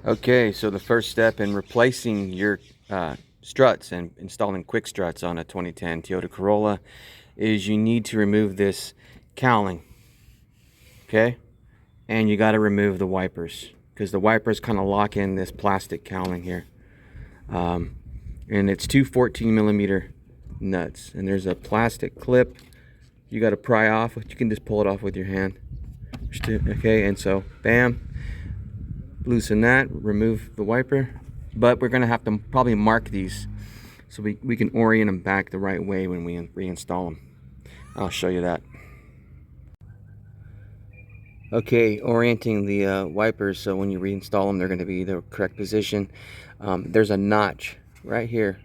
Okay, so the first step in replacing your struts and installing quick struts on a 2010 Toyota Corolla is you need to remove this cowling, okay? And you got to remove the wipers because the wipers kind of lock in this plastic cowling here. And it's two 14mm nuts, and there's a plastic clip you got to pry off. You can just pull it off with your hand. Okay, and so bam, loosen that, remove the wiper, but we're gonna have to probably mark these so we can orient them back the right way when we reinstall them. I'll show you that. Okay, orienting the wipers so when you reinstall them they're going to be the correct position. There's a notch right here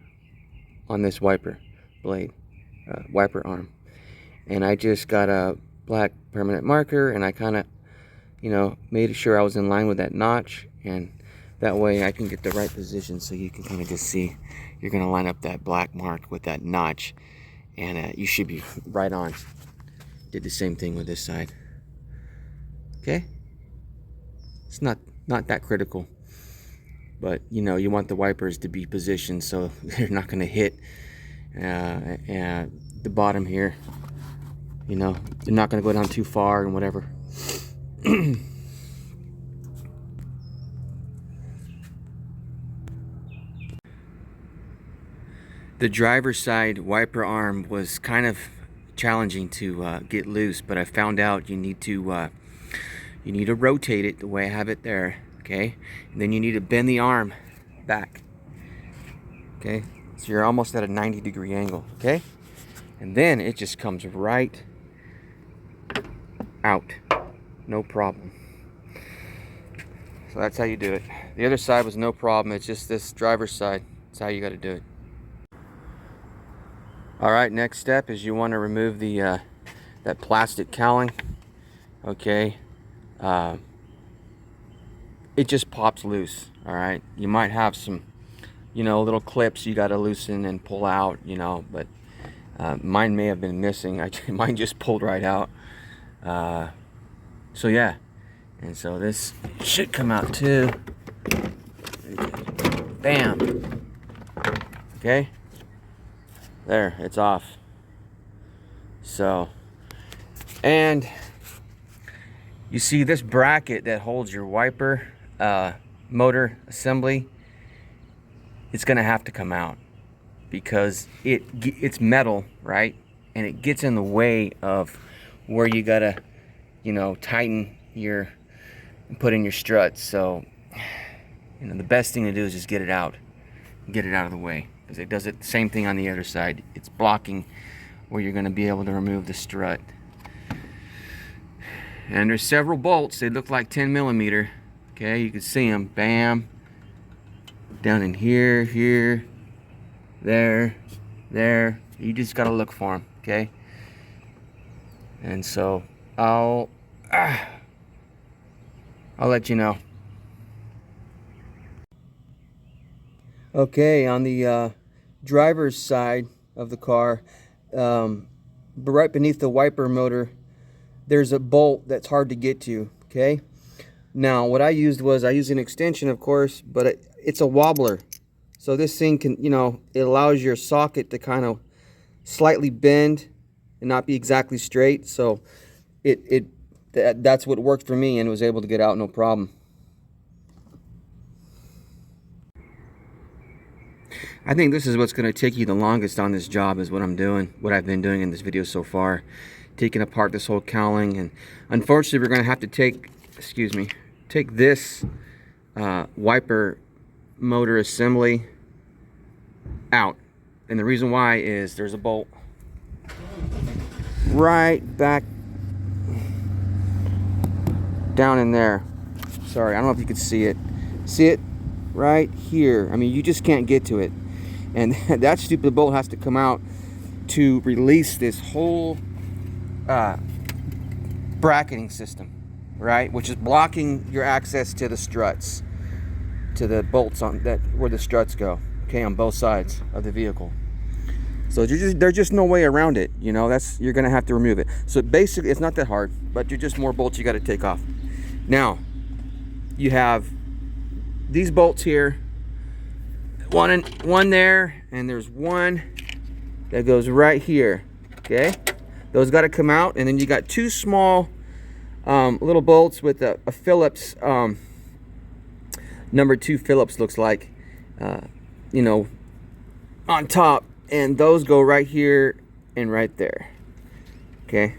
on this wiper blade, wiper arm, and I just got a black permanent marker and I kind of made sure I was in line with that notch, and that way I can get the right position so you can kind of just see. You're going to line up that black mark with that notch, and you should be right on. Did the same thing with this side. Okay, it's not that critical, but you want the wipers to be positioned so they're not going to hit the bottom here. They're not going to go down too far and whatever. The driver's side wiper arm was kind of challenging to get loose, but I found out you need to rotate it the way I have it there, okay? And then you need to bend the arm back, okay? So you're almost at a 90-degree angle, okay? And then it just comes right out, no problem. So that's how you do it. The other side was no problem. It's just this driver's side. That's how you got to do it. All right, next step is you want to remove the that plastic cowling, okay? It just pops loose. All right, you might have some little clips you got to loosen and pull out, but mine may have been missing. Mine just pulled right out. So yeah, and so this should come out too. Bam. Okay, there, it's off. So, and you see this bracket that holds your wiper motor assembly, it's gonna have to come out because it's metal, right? And it gets in the way of where you gotta tighten your and put in your struts. So the best thing to do is just get it out of the way, because it does it the same thing on the other side. It's blocking where you're going to be able to remove the strut. And there's several bolts. They look like 10mm. Okay, you can see them. Bam, down in here, there. You just got to look for them. Okay, and so I'll let you know. Okay, on the driver's side of the car, right beneath the wiper motor, there's a bolt that's hard to get to. Okay, now what I used an extension, of course, but it's a wobbler. So this thing can, it allows your socket to kind of slightly bend and not be exactly straight. So that's what worked for me, and was able to get out no problem. I think this is what's going to take you the longest on this job, is what I've been doing in this video so far, taking apart this whole cowling. And unfortunately we're going to have to take this wiper motor assembly out. And the reason why is there's a bolt right back down in there. Sorry, I don't know if you could see it. See it right here? I mean, you just can't get to it. And that stupid bolt has to come out to release this whole bracketing system, right? Which is blocking your access to the struts, to the bolts on that where the struts go. Okay, on both sides of the vehicle. So there's just no way around it. You're gonna have to remove it. So basically, it's not that hard, but you're just more bolts you got to take off. Now, you have these bolts here, one there, and there's one that goes right here. Okay, those got to come out, and then you got two small little bolts with a Phillips number 2 Phillips, looks like, you know, on top, and those go right here and right there. Okay,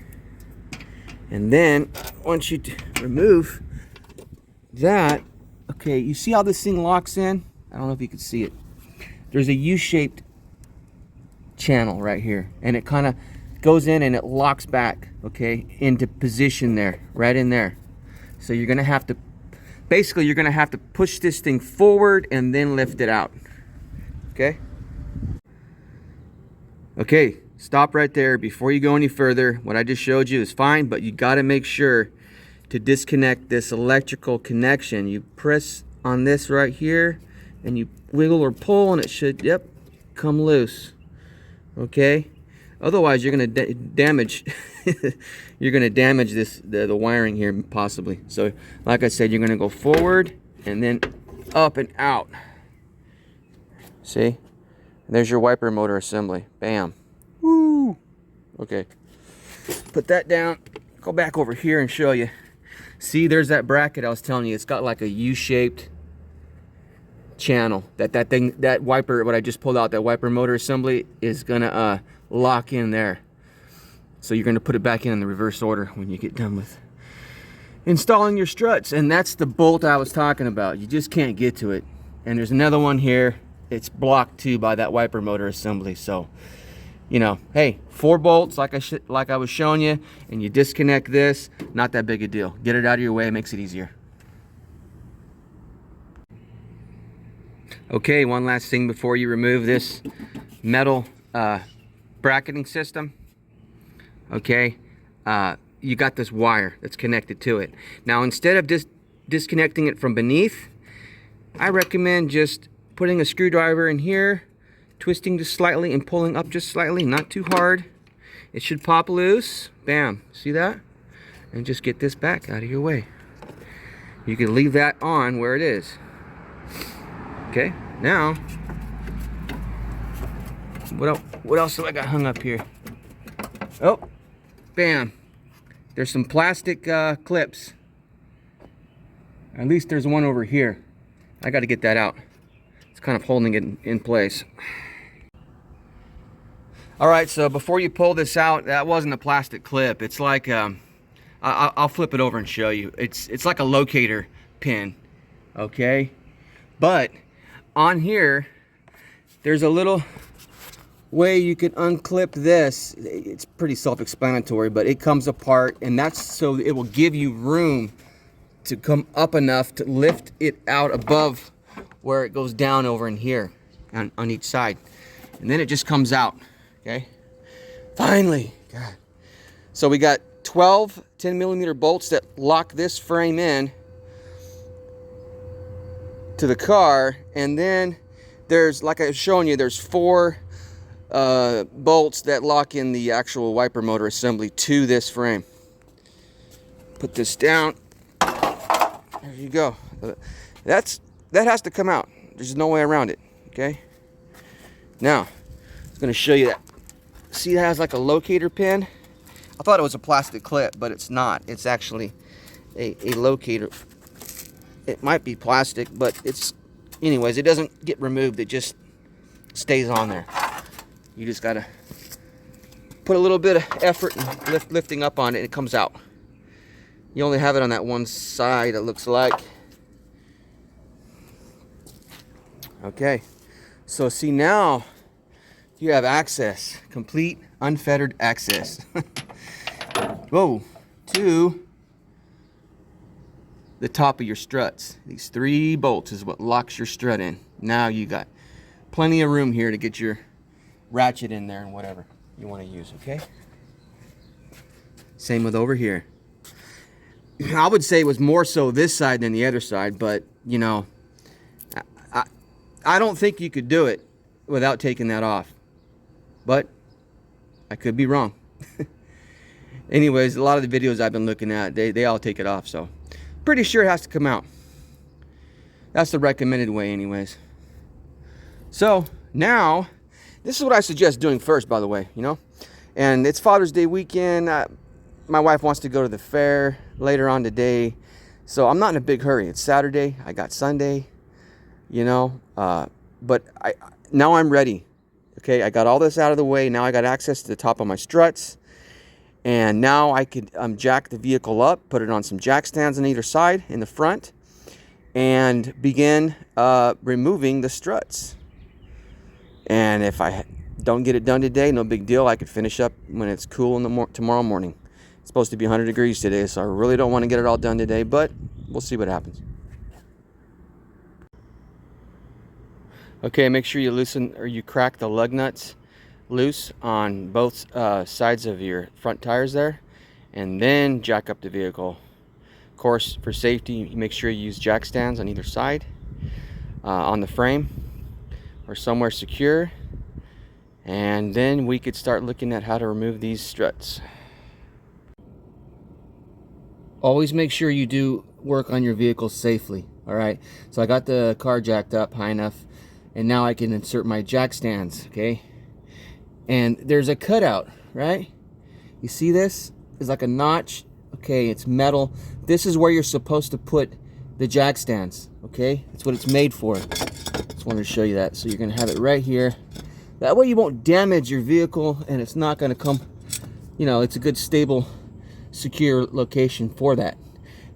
and then once you remove that, okay, you see how this thing locks in? I don't know if you can see it. There's a U-shaped channel right here, and it kind of goes in and it locks back, okay, into position there, right in there. So you're gonna have to, basically you're gonna have to push this thing forward and then lift it out. Okay, okay, stop right there before you go any further. What I just showed you is fine, but you got to make sure to disconnect this electrical connection. You press on this right here and you wiggle or pull, and it should, yep, come loose. Okay, otherwise you're going to damage you're going to damage this the wiring here possibly. So like I said, you're going to go forward and then up and out. See, and there's your wiper motor assembly. Bam. Woo. Okay, put that down, go back over here and show you. See, there's that bracket I was telling you. It's got like a U-shaped channel. That wiper, what I just pulled out, that wiper motor assembly is gonna lock in there. So you're gonna put it back in the reverse order when you get done with installing your struts. And that's the bolt I was talking about. You just can't get to it. And there's another one here. It's blocked too by that wiper motor assembly. So, you know, hey, 4 bolts like I was showing you, and you disconnect this, not that big a deal. Get it out of your way, it makes it easier. Okay, one last thing before you remove this metal bracketing system. Okay, you got this wire that's connected to it. Now, instead of just disconnecting it from beneath, I recommend just putting a screwdriver in here, twisting just slightly and pulling up just slightly, not too hard. It should pop loose. Bam, see that? And just get this back out of your way. You can leave that on where it is. Okay, now, what else have I got hung up here? Oh, bam. There's some plastic clips. At least there's one over here. I got to get that out. It's kind of holding it in place. All right, so before you pull this out, that wasn't a plastic clip. It's like, I'll flip it over and show you. It's like a locator pin, okay? But on here, there's a little way you can unclip this. It's pretty self-explanatory, but it comes apart, and that's so it will give you room to come up enough to lift it out above where it goes down over in here on each side, and then it just comes out. Okay, finally. God. So we got 12 10mm bolts that lock this frame in to the car, and then there's, like I was showing you, there's 4 bolts that lock in the actual wiper motor assembly to this frame. Put this down. There you go. That has to come out. There's no way around it. Okay. Now, I'm going to show you that. See, it has like a locator pin. I thought it was a plastic clip, but it's not. It's actually a locator. It might be plastic, but it's, anyways, it doesn't get removed. It just stays on there. You just gotta put a little bit of effort and lifting up on it, and it comes out. You only have it on that one side, it looks like. Okay, so see, now you have access, complete unfettered access. Whoa, to the top of your struts. These 3 bolts is what locks your strut in. Now you got plenty of room here to get your ratchet in there and whatever you want to use. Okay, same with over here. I would say it was more so this side than the other side, but you know, I don't think you could do it without taking that off, but I could be wrong. Anyways, a lot of the videos I've been looking at, they all take it off, so pretty sure it has to come out. That's the recommended way anyways. So now, this is what I suggest doing first, by the way, you know. And it's Father's Day weekend. My wife wants to go to the fair later on today. So I'm not in a big hurry. It's Saturday. I got Sunday, you know. But now I'm ready. Okay, I got all this out of the way. Now I got access to the top of my struts. And now I could jack the vehicle up, put it on some jack stands on either side in the front, and begin removing the struts. And if I don't get it done today, no big deal. I could finish up when it's cool in the tomorrow morning. It's supposed to be 100 degrees today, so I really don't want to get it all done today, but we'll see what happens. Okay, make sure you loosen or you crack the lug nuts loose on both sides of your front tires there, and then jack up the vehicle. Of course, for safety, make sure you use jack stands on either side on the frame or somewhere secure, and then we could start looking at how to remove these struts. Always make sure you do work on your vehicle safely. All right, so I got the car jacked up high enough, and now I can insert my jack stands. Okay, and there's a cutout, right? You see this? It's like a notch. Okay, it's metal. This is where you're supposed to put the jack stands. Okay, that's what it's made for. Just wanted to show you that. So you're gonna have it right here. That way you won't damage your vehicle, and it's not gonna come, you know, it's a good stable secure location for that.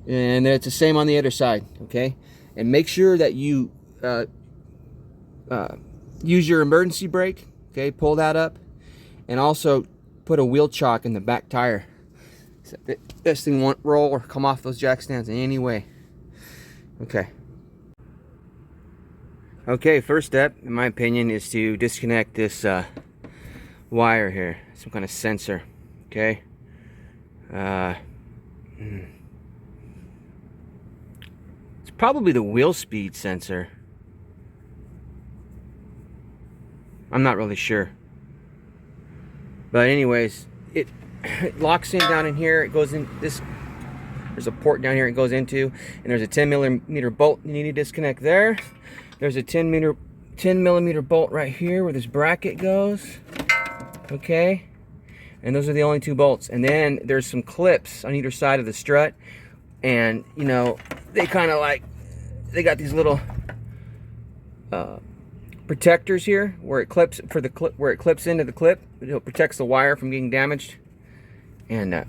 And then it's the same on the other side. Okay, and make sure that you use your emergency brake. Okay, pull that up, and also put a wheel chock in the back tire. So this thing won't roll or come off those jack stands in any way. Okay, first step in my opinion is to disconnect this wire here, some kind of sensor. Okay, it's probably the wheel speed sensor. I'm not really sure, but anyways, it locks in down in here. It goes in this. There's a port down here it goes into, and there's a 10mm bolt you need to disconnect there. There's a 10mm bolt right here where this bracket goes. Okay, and those are the only two bolts. And then there's some clips on either side of the strut, and you know, they kind of like, they got these little protectors here where it clips for the clip, where it clips into the clip. It protects the wire from getting damaged. And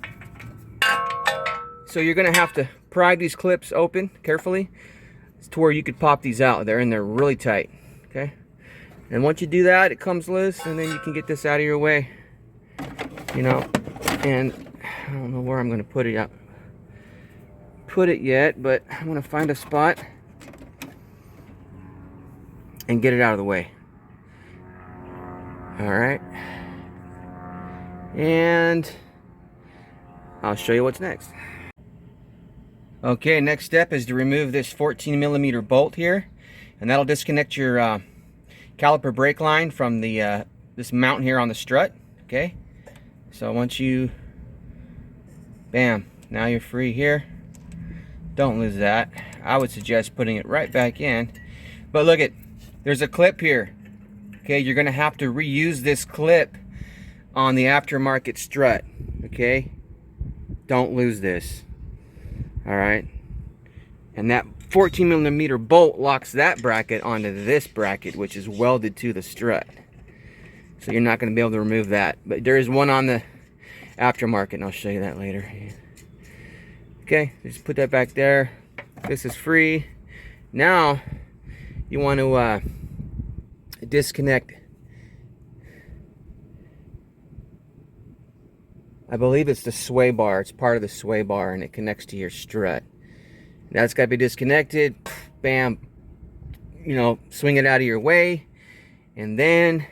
so you're gonna have to pry these clips open carefully to where you could pop these out. They're in there really tight. Okay, and once you do that, it comes loose, and then you can get this out of your way, you know. And I don't know where I'm gonna put it yet, but I'm gonna find a spot and get it out of the way. All right, and I'll show you what's next. Okay, next step is to remove this 14mm bolt here, and that'll disconnect your caliper brake line from the this mount here on the strut. Okay, so once you, bam, now you're free here. Don't lose that. I would suggest putting it right back in, but look at, there's a clip here. Okay, you're gonna have to reuse this clip on the aftermarket strut. Okay, don't lose this. All right, and that 14mm bolt locks that bracket onto this bracket, which is welded to the strut. So you're not going to be able to remove that, but there is one on the aftermarket, and I'll show you that later. Okay, just put that back there. This is free. Now you want to disconnect, I believe it's the sway bar. It's part of the sway bar, and it connects to your strut. That's got to be disconnected. Bam, you know, swing it out of your way, and then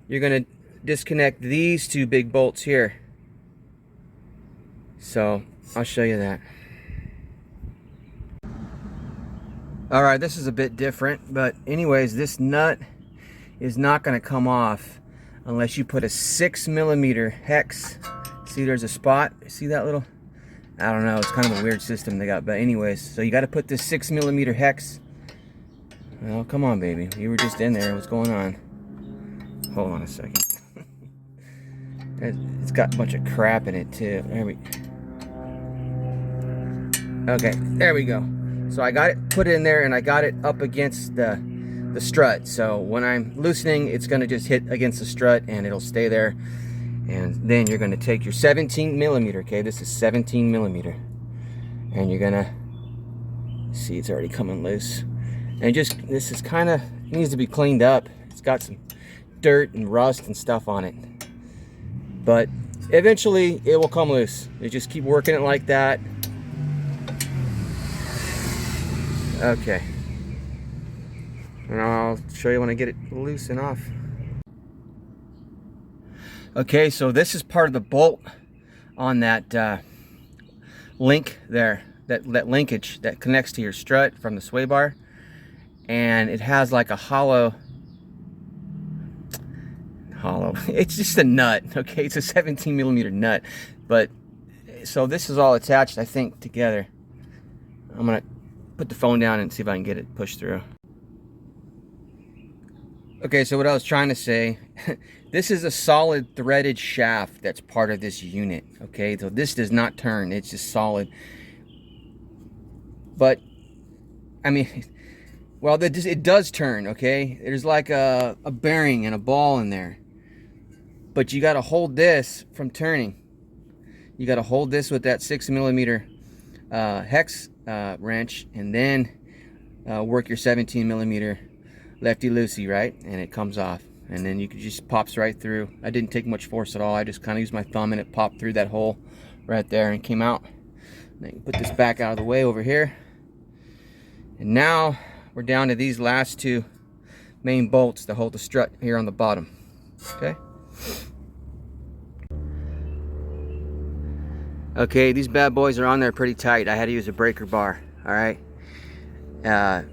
you're going to disconnect these two big bolts here. So I'll show you that. All right, this is a bit different, but anyways, this nut is not going to come off unless you put a 6mm hex. See, there's a spot. See that little, I don't know, it's kind of a weird system they got, but anyways, so you got to put this 6mm hex Well, come on, baby. You were just in there. What's going on? Hold on a second. It's got a bunch of crap in it, too. Okay, there we go. So I got it, put it in there, and I got it up against the strut. So when I'm loosening, it's going to just hit against the strut, and it'll stay there. And then you're going to take your 17 millimeter, okay? This is 17 millimeter. And you're going to see it's already coming loose. And just, this is kind of, needs to be cleaned up. It's got some dirt and rust and stuff on it. But eventually it will come loose. You just keep working it like that. Okay. And I'll show you when I get it loose and off. Okay, so this is part of the bolt on that link there, that linkage that connects to your strut from the sway bar. And it has like a hollow, it's just a nut, okay? It's a 17 millimeter nut. But, so this is all attached, I think, together. I'm gonna put the phone down and see if I can get it pushed through. Okay, so what I was trying to say, this is a solid threaded shaft that's part of this unit, okay? So this does not turn, it's just solid. But, I mean, well, it does turn, okay? There's like a bearing and a ball in there. But you gotta hold this from turning. You gotta hold this with that 6 millimeter hex wrench, and then work your 17 millimeter lefty-loosey, right? And it comes off. And then you can just pops right through. I didn't take much force at all. I just kind of used my thumb and it popped through that hole right there and came out. Then you put this back out of the way over here. And now we're down to these last two main bolts to hold the strut here on the bottom. Okay? Okay, these bad boys are on there pretty tight. I had to use a breaker bar, all right? And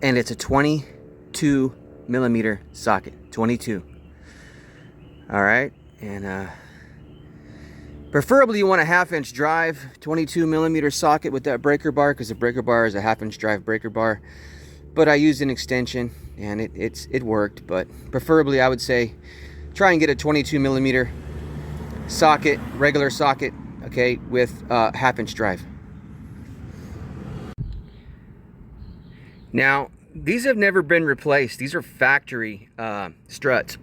it's a 22 millimeter socket, 22. All right, and preferably you want a 1/2-inch drive 22 millimeter socket with that breaker bar, because the breaker bar is a 1/2-inch drive breaker bar. But I used an extension and it worked. But preferably I would say try and get a 22 millimeter socket, regular socket, okay, with a 1/2-inch drive. Now, these have never been replaced. These are factory struts.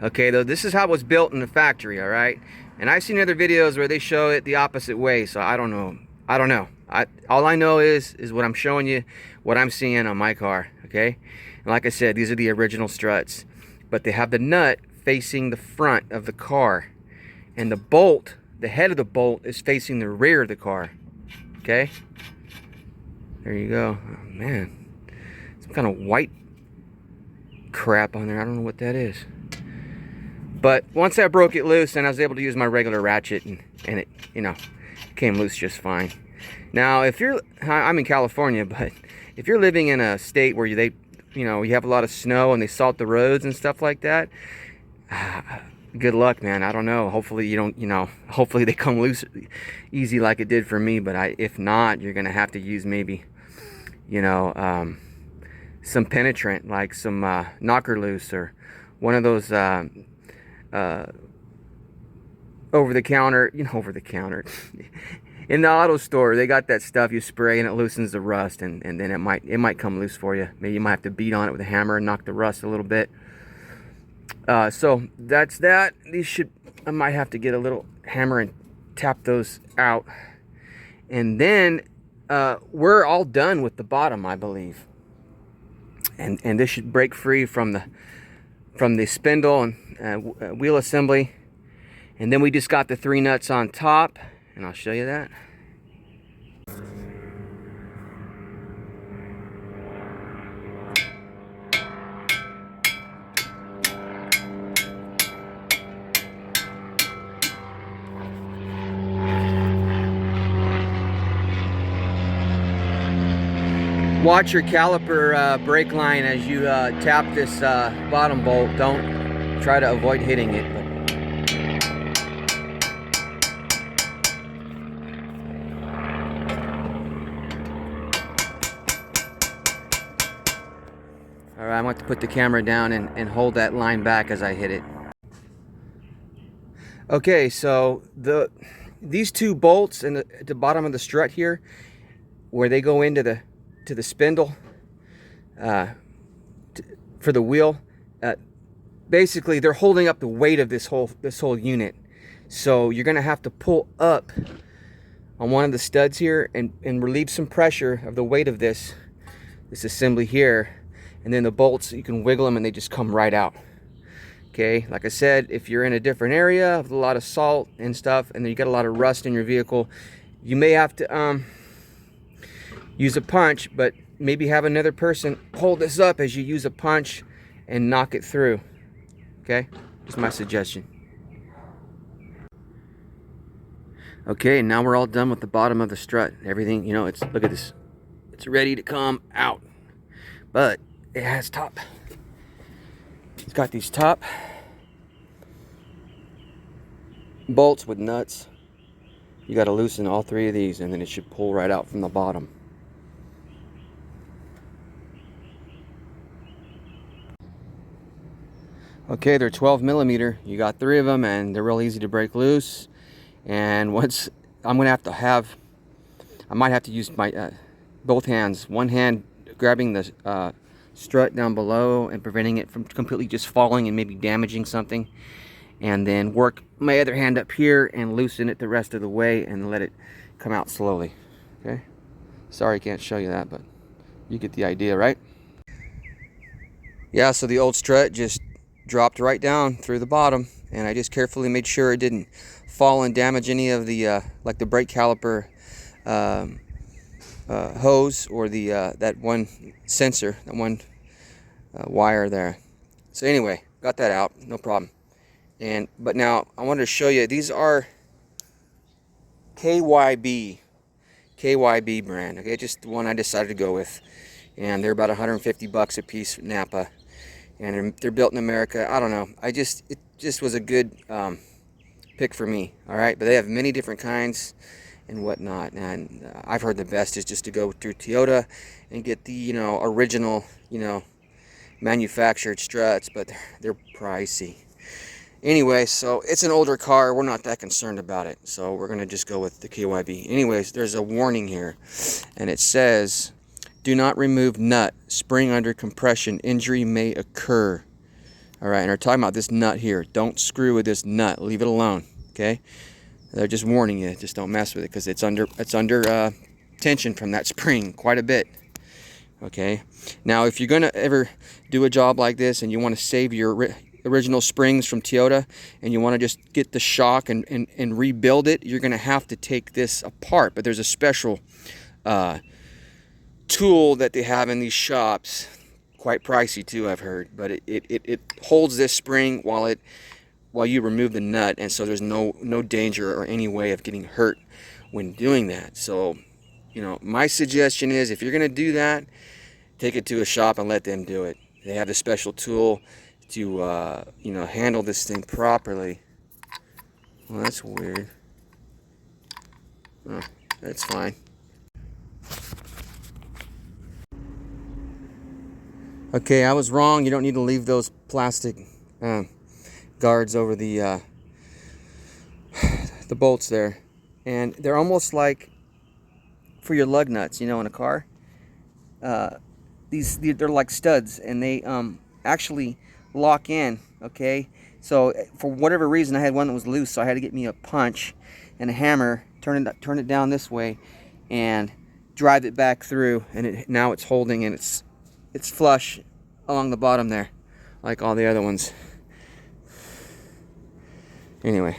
Okay, though this is how it was built in the factory, all right? And I've seen other videos where they show it the opposite way, so I don't know. All I know is what I'm showing you, what I'm seeing on my car, okay? And like I said, these are the original struts. But they have the nut facing the front of the car. And the bolt, the head of the bolt, is facing the rear of the car, okay? There you go. Oh, man. Some kind of white crap on there. I don't know what that is. But once I broke it loose, and I was able to use my regular ratchet, and it, you know, came loose just fine. Now, if you're, I'm in California, but if you're living in a state where you have a lot of snow and they salt the roads and stuff like that, good luck, man. I don't know. Hopefully you don't, hopefully they come loose easy like it did for me. But if not, you're gonna have to use maybe, some penetrant, like some knocker loose, or one of those over the counter in the auto store. They got that stuff you spray and it loosens the rust, and then it might come loose for you. Maybe you might have to beat on it with a hammer and knock the rust a little bit. So that's that. I might have to get a little hammer and tap those out, and then we're all done with the bottom, I believe. And this should break free from the spindle and wheel assembly. And then we just got the 3 nuts on top, and I'll show you that. Watch your caliper brake line as you tap this bottom bolt. Don't try to avoid hitting it. All right, I want to put the camera down and hold that line back as I hit it. Okay, so these two bolts at the bottom of the strut here, where they go into the spindle for the wheel, basically they're holding up the weight of this whole unit. So you're gonna have to pull up on one of the studs here and relieve some pressure of the weight of this assembly here, and then the bolts, you can wiggle them and they just come right out. Okay, like I said, if you're in a different area with a lot of salt and stuff, and then you got a lot of rust in your vehicle, you may have to use a punch, but maybe have another person hold this up as you use a punch and knock it through. Okay, just my suggestion. Okay, now we're all done with the bottom of the strut. Everything, you know, look at this. It's ready to come out, but it has top. It's got these top bolts with nuts. You got to loosen all three of these, and then it should pull right out from the bottom. Okay, they're 12 millimeter. You got 3 of them, and they're real easy to break loose. And once I might have to use my both hands. One hand grabbing the strut down below and preventing it from completely just falling and maybe damaging something, and then work my other hand up here and loosen it the rest of the way and let it come out slowly. Okay, sorry I can't show you that, but you get the idea, right? Yeah, so the old strut just dropped right down through the bottom, and I just carefully made sure it didn't fall and damage any of the like the brake caliper hose or the that one sensor, that one wire there. So anyway, got that out, no problem. But now I wanted to show you, these are KYB brand. Okay, just the one I decided to go with, and they're about 150 bucks a piece, Napa, and they're built in America. I don't know, it just was a good pick for me. All right, but they have many different kinds and whatnot, and I've heard the best is just to go through Toyota and get the, you know, original, you know, manufactured struts, but they're pricey. Anyway, so it's an older car, we're not that concerned about it, so we're gonna just go with the KYB. Anyways, there's a warning here, and it says, do not remove nut, spring under compression, injury may occur. All right, and they're talking about this nut here. Don't screw with this nut, leave it alone. Okay, they're just warning you, just don't mess with it, because it's under tension from that spring quite a bit. Okay, now if you're gonna ever do a job like this and you want to save your original springs from Toyota and you want to just get the shock and rebuild it, you're gonna have to take this apart. But there's a special tool that they have in these shops, quite pricey too, I've heard, but it holds this spring while you remove the nut, and so there's no danger or any way of getting hurt when doing that. So, you know, my suggestion is, if you're gonna do that, take it to a shop and let them do it. They have a special tool to you know, handle this thing properly. Well, that's weird. Oh, that's fine. Okay, I was wrong. You don't need to leave those plastic guards over the bolts there, and they're almost like for your lug nuts, you know, in a car. They're like studs, and they actually lock in. Okay, so for whatever reason, I had one that was loose, so I had to get me a punch and a hammer, turn it down this way, and drive it back through, and now it's holding, and it's flush along the bottom there, like all the other ones. Anyway.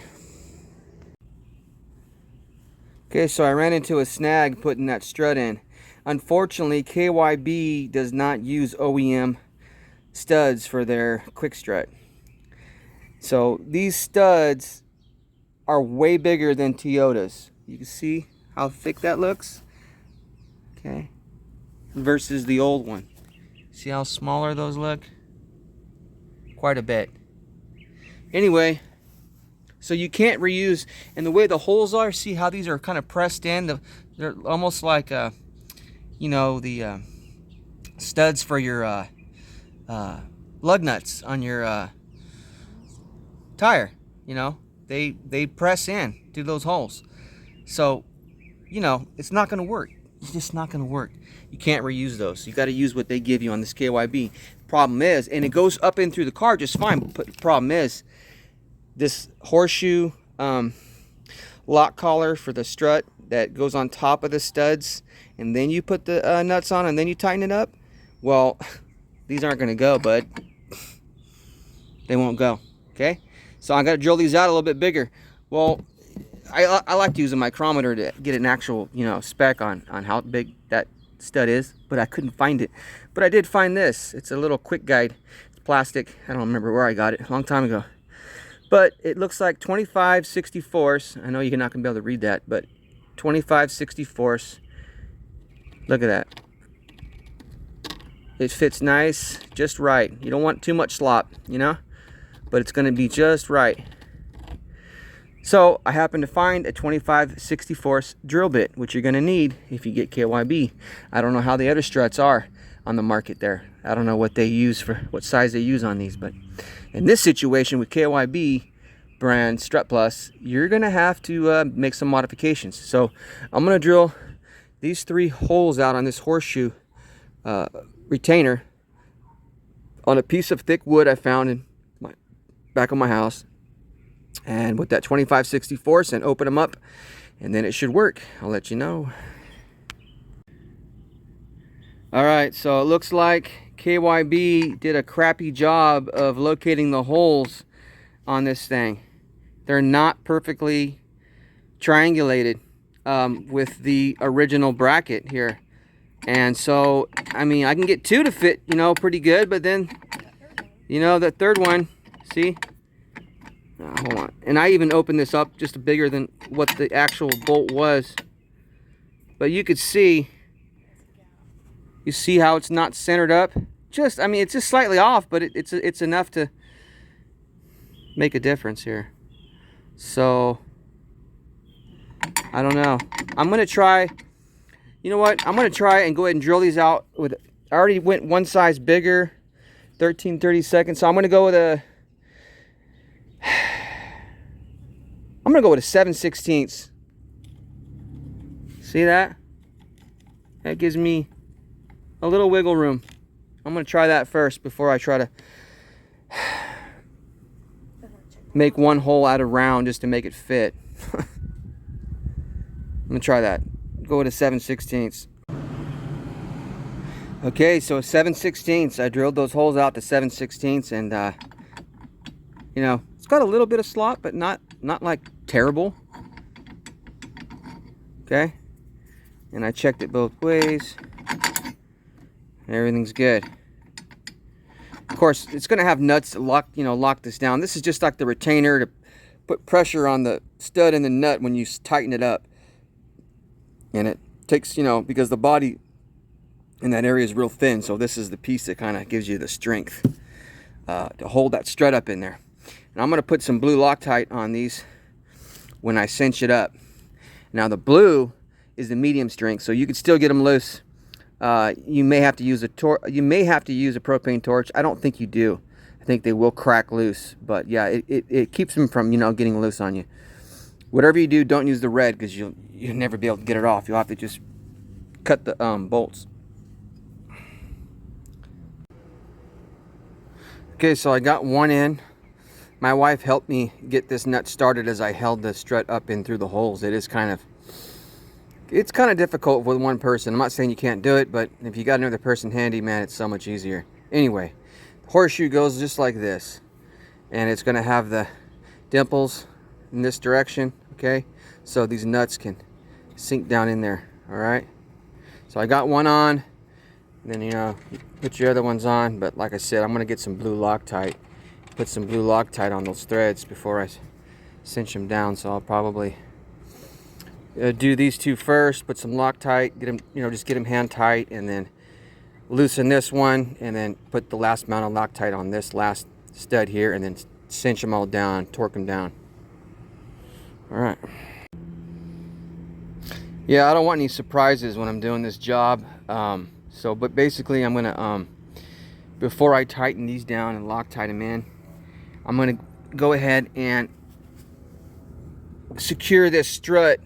Okay, so I ran into a snag putting that strut in. Unfortunately, KYB does not use OEM studs for their quick strut. So these studs are way bigger than Toyota's. You can see how thick that looks. Okay. Versus the old one. See how smaller those look? Quite a bit. Anyway, so you can't reuse, and the way the holes are, see how these are kind of pressed in? They're almost like, you know, the studs for your lug nuts on your tire. You know, they press in through those holes. So, you know, it's not going to work. It's just not going to work. You can't reuse those. You got to use what they give you on this KYB. Problem is, and it goes up in through the car just fine, but the problem is this horseshoe lock collar for the strut that goes on top of the studs, and then you put the nuts on and then you tighten it up. Well, these aren't going to go, bud. They won't go. Okay, so I got to drill these out a little bit bigger. Well, I like to use a micrometer to get an actual, you know, spec on how big that stud is, but I couldn't find it. But I did find this. It's a little quick guide. It's plastic. I don't remember where I got it, a long time ago. But it looks like 25/64. I know you're not going to be able to read that, but 25/64. Look at that. It fits nice, just right. You don't want too much slop, you know, but it's going to be just right. So I happened to find a 25/64 drill bit, which you're going to need if you get KYB. I don't know how the other struts are on the market there. I don't know what they use for, what size they use on these, but in this situation with KYB brand Strut Plus, you're going to have to make some modifications. So I'm going to drill these 3 holes out on this horseshoe retainer on a piece of thick wood I found in my back of my house. And with that 25/64 and open them up, and then it should work. I'll let you know. All right, so it looks like KYB did a crappy job of locating the holes on this thing. They're not perfectly triangulated with the original bracket here. And so, I mean, I can get 2 to fit, you know, pretty good, but then, you know, the third one, see? Hold on. And I even opened this up just bigger than what the actual bolt was. But you could see, you see how it's not centered up? Just, I mean, it's just slightly off, but it's enough to make a difference here. So, I don't know. I'm going to try, you know what? I'm going to try and go ahead and drill these out with, I already went one size bigger, 13/32. So I'm going to go with a, I'm going to go with a 7/16. See that? That gives me a little wiggle room. I'm going to try that first before I try to make one hole out of round just to make it fit. I'm going to try that. Go with a 7/16. Okay, so 7/16. I drilled those holes out to 7/16, and you know, it's got a little bit of slop, but not like terrible. Okay, and I checked it both ways. Everything's good. Of course, it's going to have nuts to lock this down. This is just like the retainer to put pressure on the stud and the nut when you tighten it up. And it takes, you know, because the body in that area is real thin, so this is the piece that kind of gives you the strength to hold that strut up in there. And I'm going to put some blue Loctite on these when I cinch it up. Now the blue is the medium strength, so you can still get them loose. You may have to use a propane torch. I don't think you do. I think they will crack loose, but yeah, it keeps them from, you know, getting loose on you. Whatever you do, don't use the red, because you'll never be able to get it off. You'll have to just cut the bolts. Okay, so I got one in. My wife helped me get this nut started as I held the strut up in through the holes. It's kind of difficult with one person. I'm not saying you can't do it, but if you got another person handy, man, it's so much easier. Anyway, the horseshoe goes just like this, and it's going to have the dimples in this direction, okay? So these nuts can sink down in there, all right? So I got one on, and then, you know, you put your other ones on, but like I said, I'm going to get some blue Loctite, put some blue Loctite on those threads before I cinch them down. So I'll probably do these two first, put some Loctite, get them, you know, just get them hand tight, and then loosen this one, and then put the last amount of Loctite on this last stud here, and then cinch them all down, torque them down. All right. Yeah, I don't want any surprises when I'm doing this job. But basically I'm gonna before I tighten these down and Loctite them in, I'm going to go ahead and secure this strut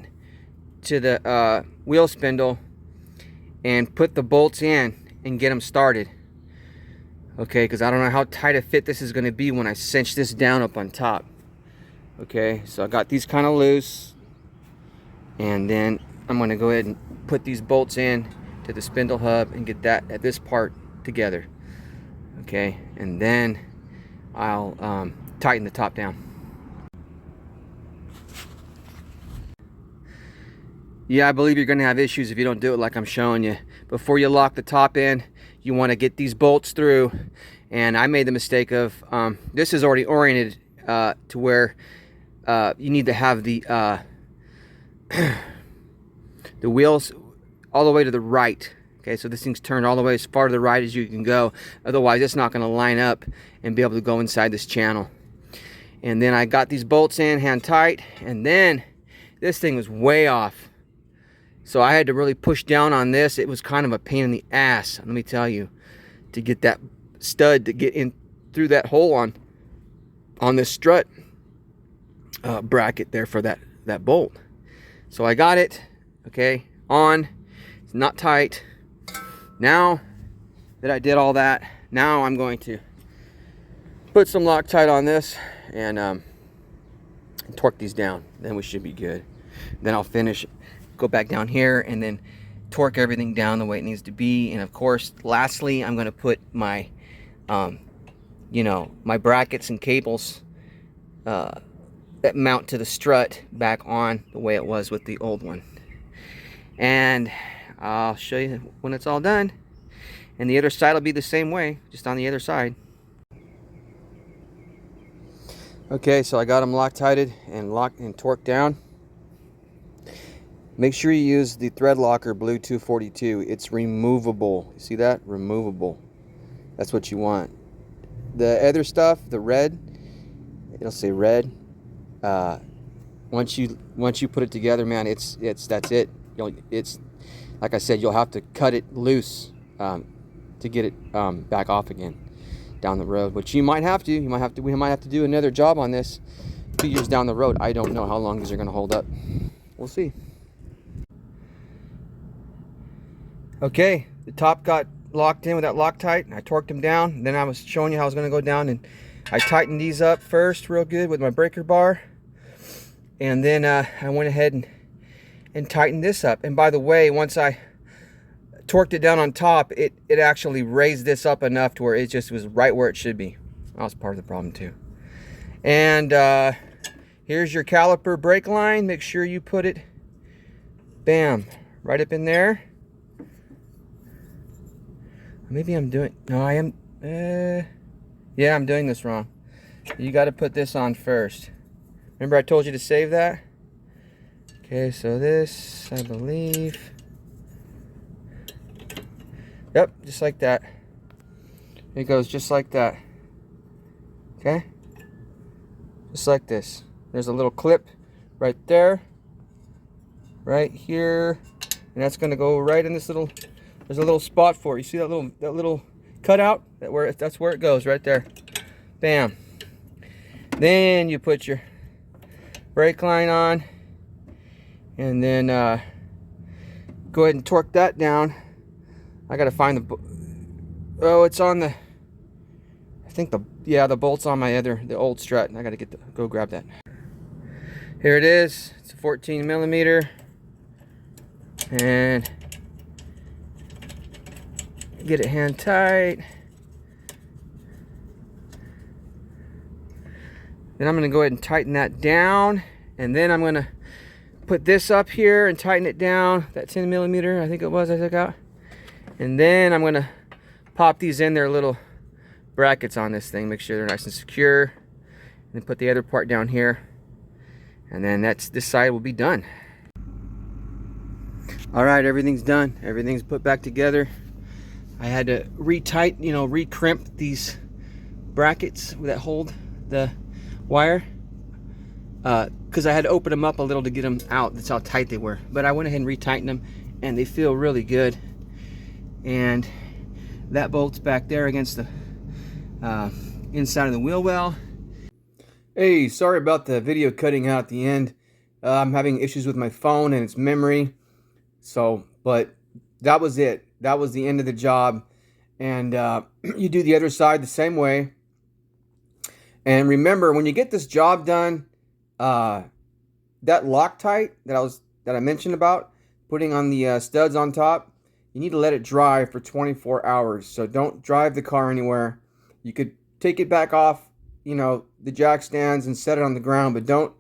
to the wheel spindle and put the bolts in and get them started. Okay, because I don't know how tight a fit this is going to be when I cinch this down up on top. Okay, so I got these kind of loose, and then I'm going to go ahead and put these bolts in to the spindle hub and get this part together. Okay, and then I'll tighten the top down. Yeah, I believe you're going to have issues if you don't do it like I'm showing you. Before you lock the top in, you want to get these bolts through. And I made the mistake of, this is already oriented to where you need to have the the wheels all the way to the right. Okay, so this thing's turned all the way as far to the right as you can go. Otherwise, it's not going to line up and be able to go inside this channel. And then I got these bolts in hand tight, and then this thing was way off. So I had to really push down on this. It was kind of a pain in the ass, let me tell you, to get that stud to get in through that hole on this strut bracket there for that bolt. So I got it, okay, on. It's not tight. Now that I did all that, now I'm going to put some Loctite on this and torque these down. Then we should be good. Then I'll finish, go back down here, and then torque everything down the way it needs to be. And of course, lastly, I'm going to put my you know, my brackets and cables that mount to the strut back on the way it was with the old one. And I'll show you when it's all done. And the other side will be the same way, just on the other side. Okay, so I got them Loctited and locked and torqued down. Make sure you use the thread locker Blue 242. It's removable. You see that? Removable. That's what you want. The other stuff, the red, it'll say red. Once you put it together, man, that's it. It's like I said, you'll have to cut it loose to get it back off again down the road. Which you might have to. We might have to do another job on this 2 years down the road. I don't know how long these are going to hold up. We'll see. Okay, the top got locked in with that Loctite, and I torqued them down. Then I was showing you how I was going to go down, and I tightened these up first real good with my breaker bar, and then I went ahead and tightened this up. And by the way, once I torqued it down on top, it actually raised this up enough to where it just was right where it should be. That was part of the problem too. And here's your caliper brake line. Make sure you put it, bam, right up in there. Maybe I'm doing, no, I am, yeah, I'm doing this wrong. You got to put this on first. Remember I told you to save that? Okay, so this, I believe, yep, just like that. It goes just like that. Okay? Just like this. There's a little clip right there, right here, and that's going to go right in this little, there's a little spot for it. You see that little cutout? That's where it goes, right there. Bam. Then you put your brake line on, and then go ahead and torque that down. I gotta find the, oh, it's on the, I think the bolt's on the old strut. I gotta go grab that. Here it is. It's a 14 millimeter, and get it hand tight. Then I'm going to go ahead and tighten that down, and then I'm going to put this up here and tighten it down. That 10 millimeter, I think it was, I took out. And then I'm going to pop these in their little brackets on this thing, make sure they're nice and secure, and then put the other part down here, and then this side will be done. All right, everything's done. Everything's put back together. I had to retighten, recrimp these brackets that hold the wire, because I had to open them up a little to get them out. That's how tight they were. But I went ahead and retightened them, and they feel really good. And that bolt's back there against inside of the wheel well. Hey, sorry about the video cutting out at the end. I'm having issues with my phone and its memory. But that was it. That was the end of the job. And you do the other side the same way. And remember, when you get this job done, that Loctite that I mentioned about putting on the studs on top, you need to let it dry for 24 hours. So don't drive the car anywhere. You could take it back off, the jack stands and set it on the ground, but don't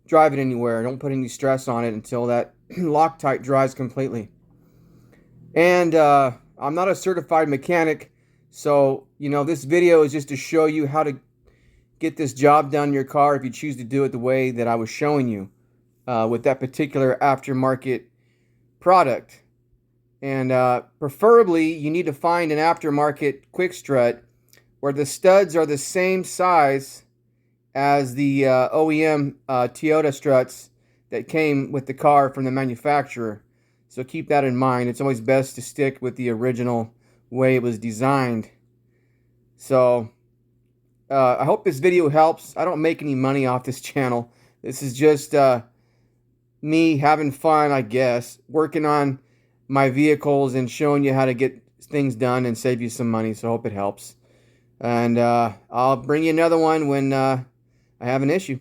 drive it anywhere. Don't put any stress on it until that Loctite dries completely. And I'm not a certified mechanic, so this video is just to show you how to get this job done in your car if you choose to do it the way that I was showing you with that particular aftermarket product. And preferably you need to find an aftermarket quick strut where the studs are the same size as the OEM Toyota struts that came with the car from the manufacturer. So keep that in mind. It's always best to stick with the original way it was designed. So I hope this video helps. I don't make any money off this channel. This is just me having fun, I guess, working on my vehicles and showing you how to get things done and save you some money. So I hope it helps. And I'll bring you another one when I have an issue.